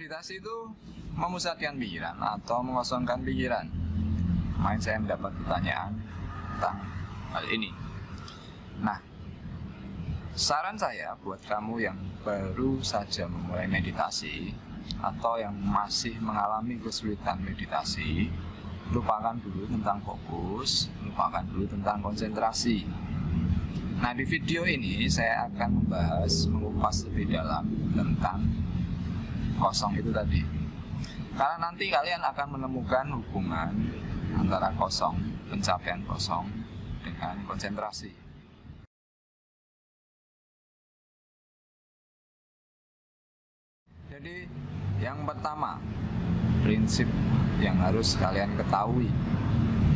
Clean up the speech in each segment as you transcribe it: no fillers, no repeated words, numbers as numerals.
meditasi itu memusatkan pikiran atau mengosongkan pikiran. Kemarin saya mendapat pertanyaan tentang hal ini. Nah, saran saya buat kamu yang baru saja memulai meditasi atau yang masih mengalami kesulitan meditasi, lupakan dulu tentang fokus, lupakan dulu tentang konsentrasi. Nah, di video ini saya akan mengupas lebih dalam tentang kosong itu tadi. Karena nanti kalian akan menemukan hubungan antara kosong, pencapaian kosong dengan konsentrasi. Jadi yang pertama, prinsip yang harus kalian ketahui,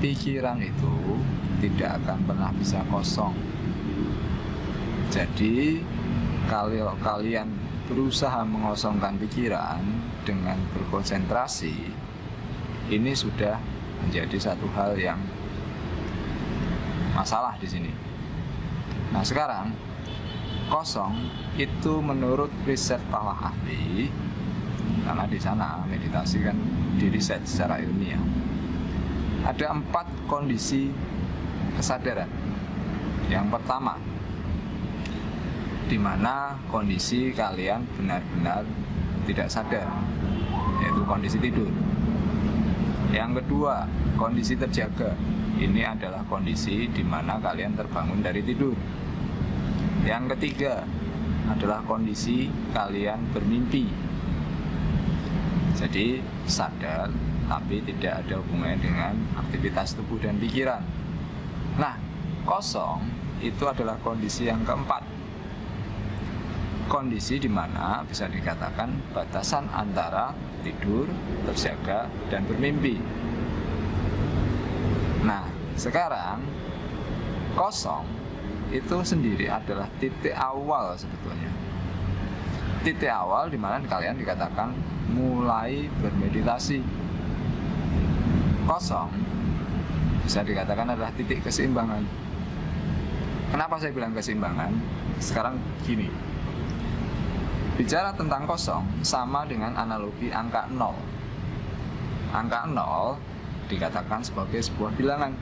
pikiran itu tidak akan pernah bisa kosong. Jadi kalau kalian berusaha mengosongkan pikiran dengan berkonsentrasi, ini sudah menjadi satu hal yang masalah di sini. Nah, sekarang kosong itu menurut riset para ahli, karena di sana meditasi kan diriset secara ilmiah, ada 4 kondisi kesadaran. Yang pertama, di mana kondisi kalian benar-benar tidak sadar, yaitu kondisi tidur. Yang kedua, kondisi terjaga. Ini adalah kondisi di mana kalian terbangun dari tidur. Yang ketiga adalah kondisi kalian bermimpi. Jadi sadar tapi tidak ada hubungannya dengan aktivitas tubuh dan pikiran. Nah, kosong itu adalah kondisi yang keempat. Kondisi di mana bisa dikatakan batasan antara tidur, terjaga, dan bermimpi. Nah, sekarang kosong itu sendiri adalah titik awal sebetulnya. Titik awal di mana kalian dikatakan mulai bermeditasi. Kosong bisa dikatakan adalah titik keseimbangan. Kenapa saya bilang keseimbangan? Sekarang gini, bicara tentang kosong sama dengan analogi angka 0. Angka 0 dikatakan sebagai sebuah bilangan.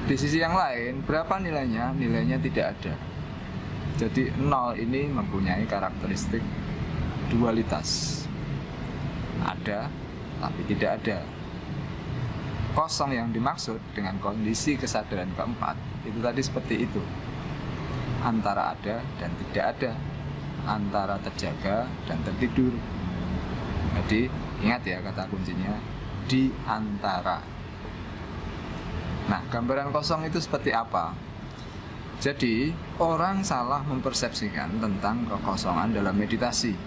Di sisi yang lain, berapa nilainya? Nilainya tidak ada. Jadi 0 ini mempunyai karakteristik dualitas. Ada, tapi tidak ada. Kosong yang dimaksud dengan kondisi kesadaran keempat, itu tadi seperti itu. Antara ada dan tidak ada, antara terjaga dan tertidur. Jadi ingat ya kata kuncinya, di antara. Nah, gambaran kosong itu seperti apa? Jadi orang salah mempersepsikan tentang kekosongan dalam meditasi.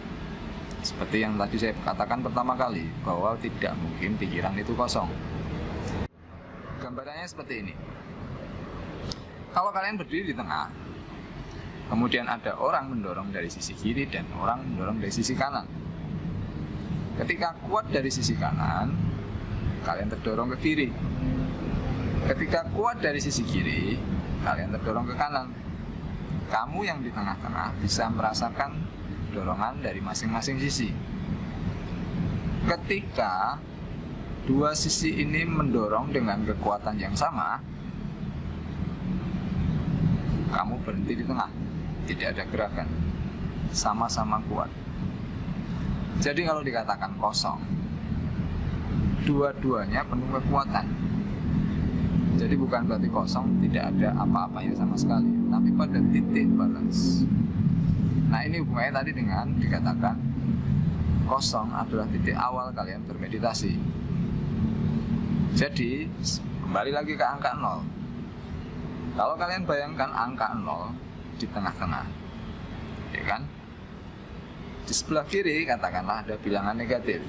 Seperti yang tadi saya katakan pertama kali, bahwa tidak mungkin pikiran itu kosong. Gambarannya seperti ini. Kalau kalian berdiri di tengah, kemudian ada orang mendorong dari sisi kiri dan orang mendorong dari sisi kanan. Ketika kuat dari sisi kanan, kalian terdorong ke kiri. Ketika kuat dari sisi kiri, kalian terdorong ke kanan. Kamu yang di tengah-tengah bisa merasakan dorongan dari masing-masing sisi. Ketika dua sisi ini mendorong dengan kekuatan yang sama, kamu berhenti di tengah. Tidak ada gerakan, sama-sama kuat. Jadi kalau dikatakan kosong, dua-duanya penuh kekuatan. Jadi bukan berarti kosong tidak ada apa-apanya sama sekali, tapi pada titik balance. Nah, ini hubungannya tadi dengan dikatakan kosong adalah titik awal kalian bermeditasi. Jadi kembali lagi ke angka 0. Kalau kalian bayangkan angka 0 di tengah-tengah, ya kan? Di sebelah kiri katakanlah ada bilangan negatif,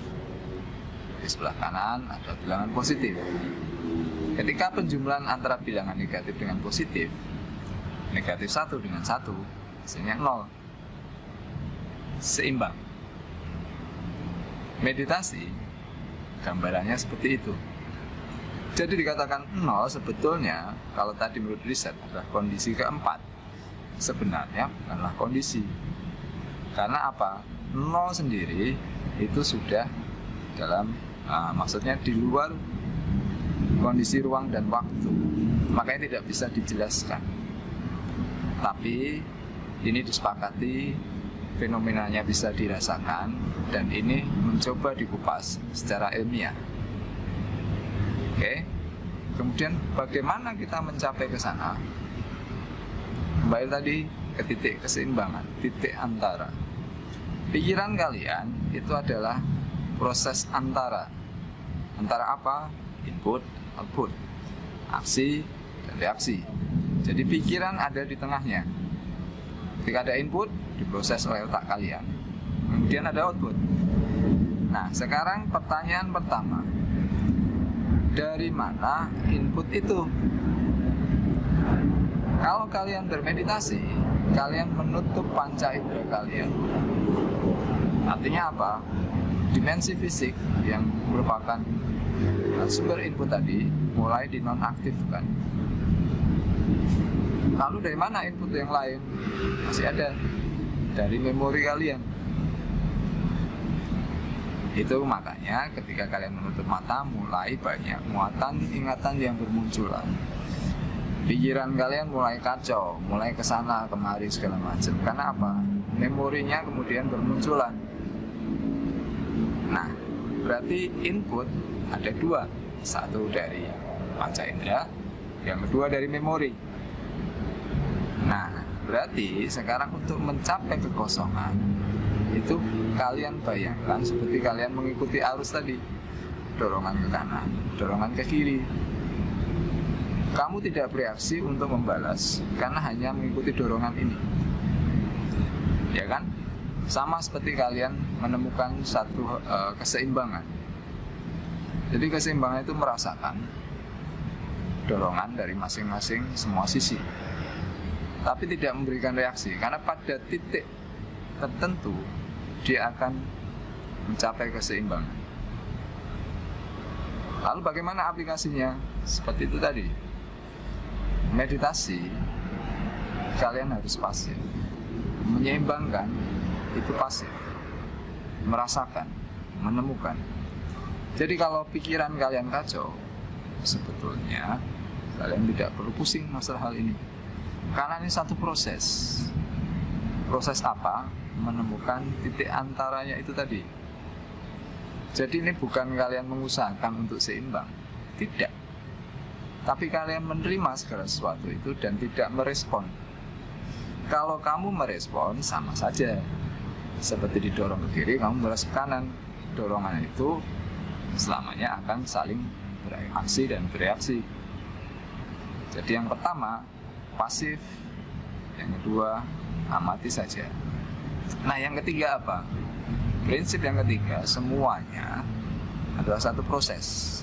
di sebelah kanan ada bilangan positif. Ketika penjumlahan antara bilangan negatif dengan positif, negatif 1 dengan 1 hasilnya 0, seimbang. Meditasi gambarannya seperti itu. Jadi dikatakan 0 sebetulnya kalau tadi menurut riset adalah kondisi keempat. Sebenarnya bukanlah kondisi. Karena apa? nol sendiri itu sudah dalam maksudnya di luar kondisi ruang dan waktu, makanya tidak bisa dijelaskan. Tapi ini disepakati, fenomenanya bisa dirasakan, dan ini mencoba dikupas secara ilmiah. Oke. Kemudian bagaimana kita mencapai ke sana? Kembali tadi ke titik keseimbangan, titik antara. Pikiran kalian itu adalah proses antara apa? Input, output, aksi dan reaksi. Jadi pikiran ada di tengahnya. Ketika ada input, diproses oleh otak kalian. Kemudian ada output. Nah, sekarang pertanyaan pertama, dari mana input itu? Kalau kalian bermeditasi, kalian menutup panca indera kalian. Artinya apa? Dimensi fisik yang merupakan sumber input tadi mulai dinonaktifkan. Lalu dari mana input yang lain? Masih ada dari memori kalian. Itu makanya ketika kalian menutup mata, mulai banyak muatan ingatan yang bermunculan. Pikiran kalian mulai kacau, mulai kesana kemari segala macam. Karena apa? Memorinya kemudian bermunculan. Nah, berarti input ada dua. Satu dari panca indera, yang kedua dari memori. Nah, berarti sekarang untuk mencapai kekosongan, itu kalian bayangkan seperti kalian mengikuti arus tadi. Dorongan ke kanan, dorongan ke kiri. Kamu tidak bereaksi untuk membalas karena hanya mengikuti dorongan ini. Ya kan? Sama seperti kalian menemukan satu keseimbangan. Jadi keseimbangan itu merasakan dorongan dari masing-masing semua sisi, tapi tidak memberikan reaksi, karena pada titik tertentu dia akan mencapai keseimbangan. Lalu bagaimana aplikasinya? Seperti itu tadi. Meditasi, kalian harus pasif. Menyeimbangkan, itu pasif. Merasakan, menemukan. Jadi kalau pikiran kalian kacau, sebetulnya kalian tidak perlu pusing masalah hal ini. Karena ini satu proses. Proses apa? Menemukan titik antaranya itu tadi. Jadi ini bukan kalian mengusahakan untuk seimbang, tidak. Tapi kalian menerima segala sesuatu itu dan tidak merespon. Kalau kamu merespon, sama saja. Seperti didorong ke kiri, kamu beras ke kanan. Dorongan itu selamanya akan saling beraksi dan bereaksi. Jadi yang pertama, pasif. Yang kedua, amati saja. Nah, yang ketiga apa? Prinsip yang ketiga, semuanya adalah satu proses.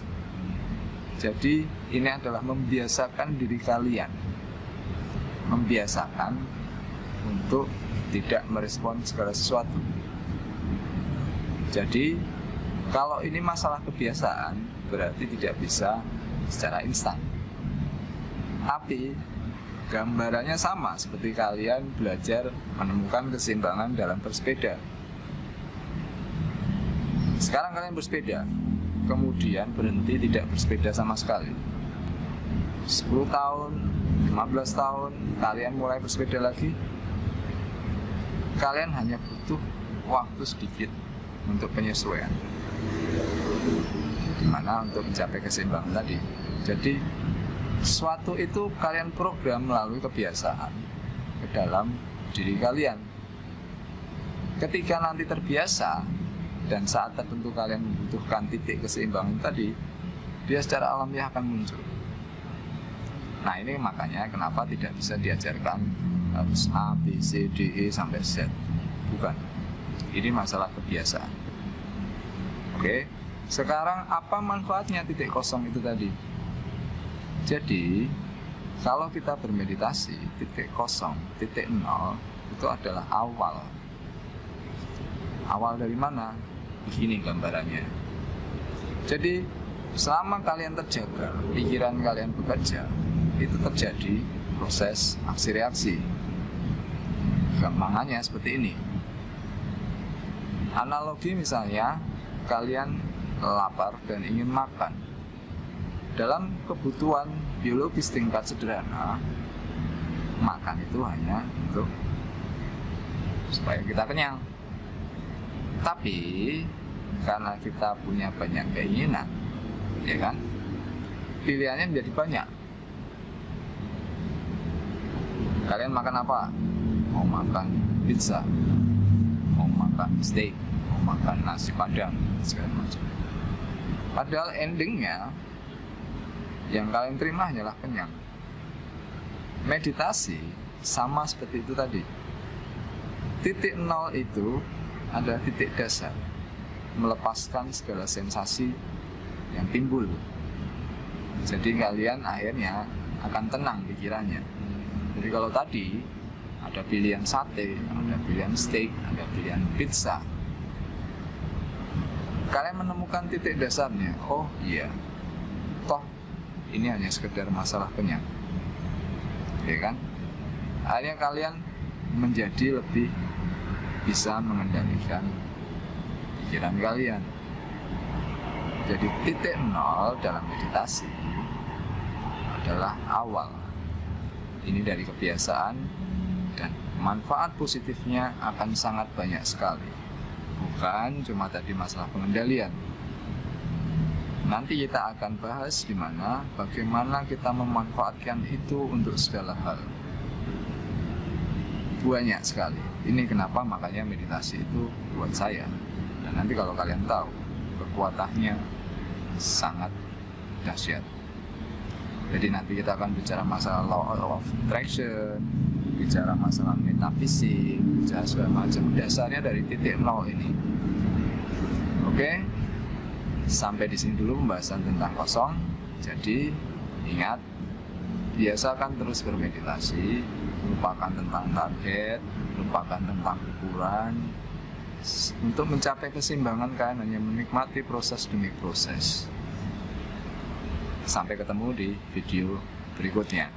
Jadi ini adalah membiasakan diri kalian, membiasakan untuk tidak merespon segala sesuatu. Jadi kalau ini masalah kebiasaan, berarti tidak bisa secara instan. Tapi gambarannya sama seperti kalian belajar menemukan keseimbangan dalam bersepeda. Sekarang kalian bersepeda, kemudian berhenti tidak bersepeda sama sekali. 10 tahun, 15 tahun, kalian mulai bersepeda lagi. Kalian hanya butuh waktu sedikit untuk penyesuaian. Dimana untuk mencapai keseimbangan tadi. Jadi sesuatu itu kalian program melalui kebiasaan ke dalam diri kalian. Ketika nanti terbiasa dan saat tertentu kalian membutuhkan titik keseimbangan tadi, dia secara alamiah akan muncul. Nah, ini makanya kenapa tidak bisa diajarkan harus A, B, C, D, E sampai Z. Bukan. Ini masalah kebiasaan. Oke. Sekarang apa manfaatnya titik kosong itu tadi? Jadi kalau kita bermeditasi, titik kosong, titik nol itu adalah awal. Awal dari mana? Begini gambarannya. Jadi selama kalian terjaga, pikiran kalian bekerja, itu terjadi proses aksi reaksi. Gampangannya seperti ini. Analogi misalnya, kalian lapar dan ingin makan. Dalam kebutuhan biologis tingkat sederhana, makan itu hanya untuk supaya kita kenyang. Tapi karena kita punya banyak keinginan, ya kan, pilihannya menjadi banyak. Kalian makan apa? Mau makan pizza, mau makan steak, mau makan nasi padang, segala macam. Padahal endingnya yang kalian terima hanyalah kenyang. Meditasi sama seperti itu tadi. Titik nol itu adalah titik dasar, melepaskan segala sensasi yang timbul. Jadi kalian akhirnya akan tenang pikirannya. Jadi kalau tadi ada pilihan sate, ada pilihan steak, ada pilihan pizza, kalian menemukan titik dasarnya. Oh iya, toh ini hanya sekedar masalah kenyang, ya kan? Akhirnya kalian menjadi lebih bisa mengendalikan pikiran kalian. Jadi titik nol dalam meditasi adalah awal. Ini dari kebiasaan, dan manfaat positifnya akan sangat banyak sekali. Bukan cuma tadi masalah pengendalian. Nanti kita akan bahas bagaimana kita memanfaatkan itu untuk segala hal. Banyak sekali. Ini kenapa makanya meditasi itu buat saya. Dan nanti kalau kalian tahu, kekuatannya sangat dahsyat. Jadi nanti kita akan bicara masalah law of attraction, bicara masalah metafisik, bicara segala macam. Dasarnya dari titik nol ini. Oke? Sampai di sini dulu pembahasan tentang kosong. Jadi ingat, biasakan terus bermeditasi, lupakan tentang target, lupakan tentang ukuran. Untuk mencapai keseimbangan, kalian hanya menikmati proses demi proses. Sampai ketemu di video berikutnya.